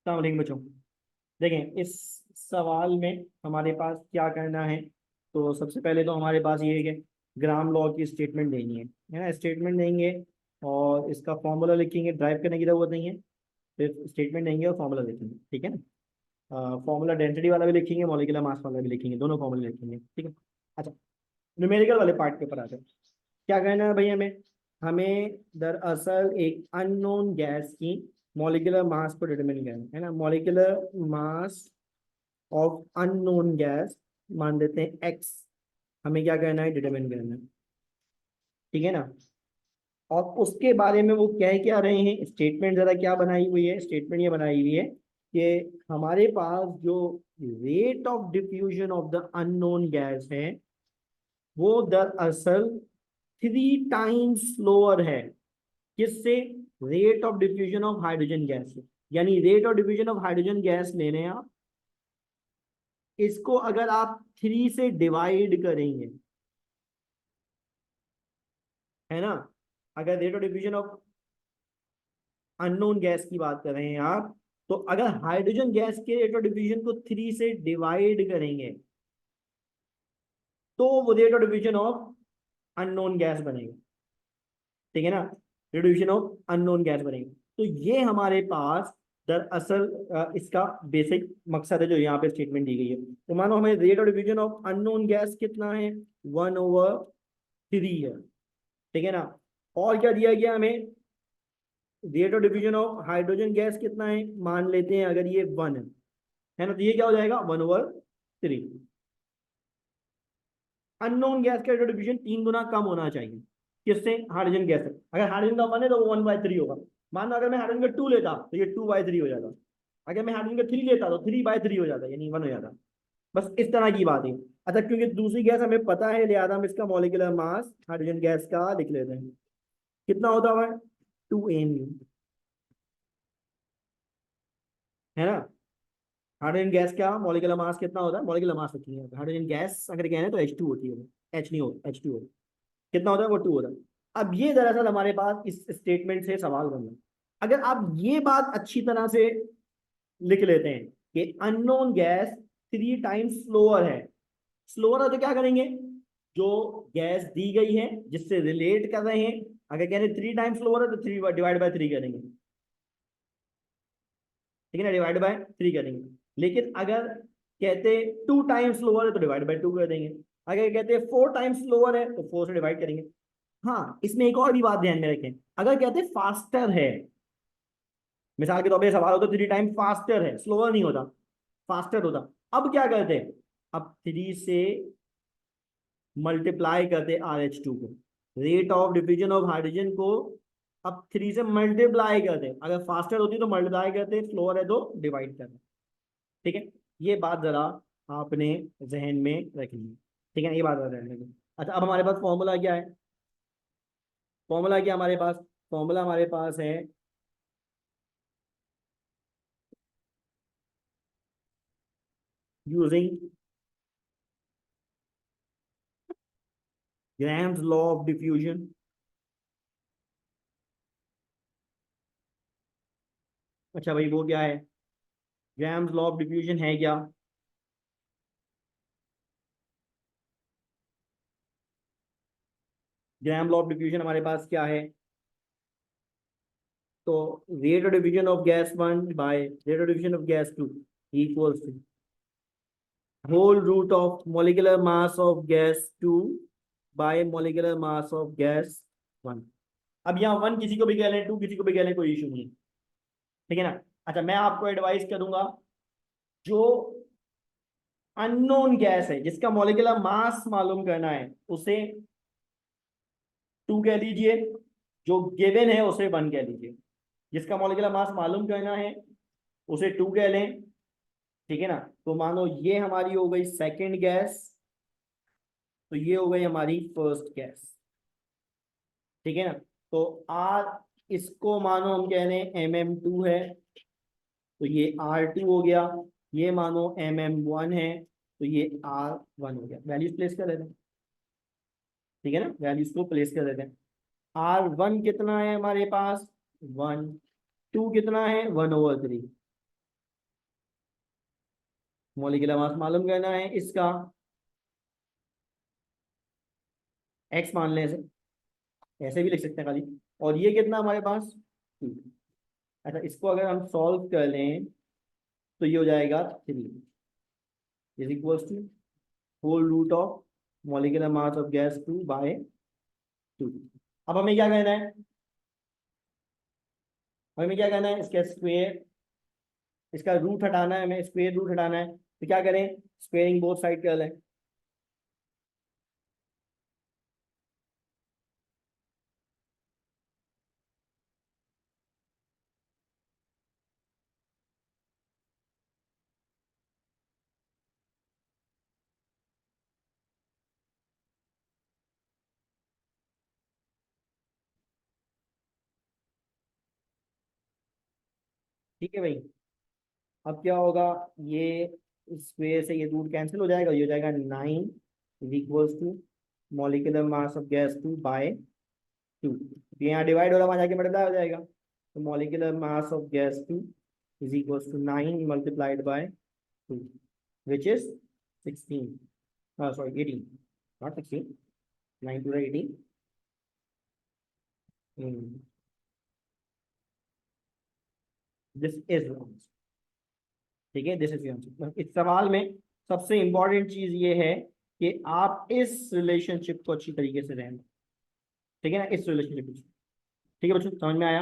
अस्सलाम वालेकुम बच्चों। देखें, इस सवाल में हमारे पास क्या करना है। तो सबसे पहले तो हमारे पास ये है कि ग्राम लॉ की स्टेटमेंट देनी है ना। स्टेटमेंट देंगे और इसका फॉर्मूला लिखेंगे। ड्राइव करने की जरूरत नहीं है, सिर्फ स्टेटमेंट देंगे और फॉर्मूला लिखेंगे, ठीक है ना। फॉर्मूला डेंसिटी वाला भी लिखेंगे, मॉलिक्यूलर मास वाला भी लिखेंगे, दोनों फॉर्मूले लिखेंगे, ठीक है। अच्छा, न्यूमेरिकल वाले पार्ट के ऊपर आते हैं। क्या करना है भाई हमें हमें दरअसल एक अननोन गैस की मॉलिक्यूलर मास को डिटरमिन करना है ना। Molecular mass of unknown gas मान देते हैं एक्स। हमें क्या करना है, डिटरमिन करना है, ठीक है ना। और उसके बारे में वो कह क्या रहे हैं, स्टेटमेंट जरा क्या बनाई हुई है। स्टेटमेंट ये बनाई हुई है कि हमारे पास जो rate of diffusion of the unknown gas है वो दरअसल 3 टाइम्स स्लोअर है। किससे? Rate of diffusion of hydrogen gas से। यानी rate of diffusion of hydrogen gas ले रहे हैं आप, इसको अगर आप 3 से डिवाइड करेंगे, है ना। अगर rate of diffusion of unknown gas की बात कर रहे हैं आप, तो अगर हाइड्रोजन गैस के रेट ऑफ डिफ्यूजन को 3 से डिवाइड करेंगे तो वो rate of diffusion of unknown gas बनेगा, ठीक है ना। Rate of diffusion of unknown gas बनेगा। तो ये हमारे पास दरअसल इसका बेसिक मकसद है जो यहाँ पे स्टेटमेंट दी गई है। तो मानो हमें rate of diffusion of unknown gas कितना है, 1/3 है, ठीक है ना। और क्या दिया गया हमें, rate of diffusion of hydrogen gas कितना है, मान लेते हैं अगर ये 1 है ना, तो ये क्या हो जाएगा, 1/3। अननोन गैस का रेट ऑफ डिफ्यूजन 3 गुना कम होना चाहिए, किससे? हाइड्रोजन गैस से। अगर हाइड्रोजन का 1 है तो वो 1/3 होगा। मान लो अगर मैं हाइड्रोजन का 2 लेता तो ये 2/3 हो जाता। अगर मैं हाइड्रोजन का 3 लेता तो 3/3 हो जाता, यानी 1 हो जाता। बस इस तरह की बात है। अच्छा, क्योंकि दूसरी गैस हमें पता है लिहाजा हम इसका मॉलिक्यूलर मास हाइड्रोजन गैस का लिख लेते हैं। कितना होता है, 2 mu, है ना। हाइड्रोजन गैस का मॉलिक्यूलर मास कितना होता है, मॉलिक्यूलर मास कितनी है हाइड्रोजन गैस अगर कहने तो H2 होती है, एच नहीं होता, H2 होता। कितना होता है, वो 2 होता है। अब ये दरअसल हमारे पास इस स्टेटमेंट से सवाल बन रहा है। अगर आप ये बात अच्छी तरह से लिख लेते हैं कि अननोन गैस 3 टाइम्स स्लोअर है, स्लोअर है तो क्या करेंगे, जो गैस दी गई है जिससे रिलेट कर रहे हैं, अगर कह रहे 3 टाइम्स स्लोअर है तो 3/3 करेंगे, ठीक है ना, डिवाइड बाय 3 करेंगे। लेकिन अगर कहते 2 टाइम्स लोअर है तो डिवाइड बाय 2 कर देंगे। अगर कहते 4 टाइम्स लोअर है तो 4 से डिवाइड करेंगे। हाँ, इसमें एक और भी बात ध्यान में रखें, अगर कहते फास्टर है, मिसाल के तौर पर सवाल होता 3 टाइम फास्टर है, स्लोअर नहीं होता, फास्टर होता। अब क्या करते, अब 3 से मल्टीप्लाई करते RH2 को, rate of diffusion of hydrogen को अब 3 से मल्टीप्लाई करते। अगर फास्टर होती तो मल्टीप्लाई करते, स्लोअर है तो डिवाइड करते, ठीक है। ये बात जरा आपने जहन में रखनी है, ठीक है, ये बात जरा ध्यान रखनी। अच्छा, अब हमारे पास फॉर्मूला क्या है, फॉर्मूला क्या हमारे पास, फॉर्मूला हमारे पास है using grams law of diffusion. अच्छा भाई, वो क्या है, ग्राम्स लॉ ऑफ डिफ्यूजन है क्या? ग्राम लॉ ऑफ डिफ्यूजन हमारे पास क्या है, तो rate of diffusion of gas 1 by rate of diffusion of gas 2 equals to whole root of molecular mass of gas 2 by molecular mass of gas 1। अब यहाँ 1 किसी को भी कह लें, 2 किसी को भी कह लें, कोई इशू नहीं, ठीक है ना। अच्छा, मैं आपको एडवाइस करूंगा, जो अननोन गैस है जिसका मॉलिक्यूलर मास मालूम करना है उसे 2 कह लीजिए, जो गिवन है उसे 1 कह लीजिए। जिसका मॉलिक्यूलर मास मालूम करना है उसे 2 कह लें, ठीक है ना। तो मानो ये हमारी हो गई सेकंड गैस, तो ये हो गई हमारी फर्स्ट गैस, ठीक है ना। तो आर, इसको मानो हम कह रहे हैं MM2 है, तो ये R2 हो गया। ये मानो MM1 है, तो ये R1 हो गया। वैल्यूज प्लेस कर देते हैं, ठीक है ना, वैल्यूज को प्लेस कर देते हैं। R1 कितना है हमारे पास, 1। 2 कितना है, 1/3। मॉलिक्यूलर मास मालूम करना है इसका, एक्स मान लें इसे, ऐसे भी लिख सकते हैं खाली। और ये कितना हमारे पास 2। अच्छा, इसको अगर हम सॉल्व कर लें तो ये हो जाएगा 3 is equals to whole root of molecular mass of gas 2/2। अब हमें क्या कहना है, हमें क्या कहना है, इसका स्क्वायर, इसका रूट हटाना है, हमें स्क्वायर रूट हटाना है, तो क्या करें, स्क्वेयरिंग बोथ साइड कर लें। ठीक है भाई, अब क्या होगा, ये स्क्वायर से ये रूट कैंसिल हो जाएगा, ये हो जाएगा 9 is equals to molecular mass of gas 2/2। ये यहाँ डिवाइड हो रहा है, वहाँ जाके मल्टीप्लाई हो जाएगा, तो molecular mass of gas 2 is equals to 9 multiplied by 2 which is 16, sorry 18, not 16, 9 to 18। This is, ठीक है, दिस इज आंसर। इस सवाल में सबसे इंपॉर्टेंट चीज ये है कि आप इस रिलेशनशिप को अच्छी तरीके से रहना, ठीक है ना, इस रिलेशनशिप, ठीक है बच्चों, समझ में आया।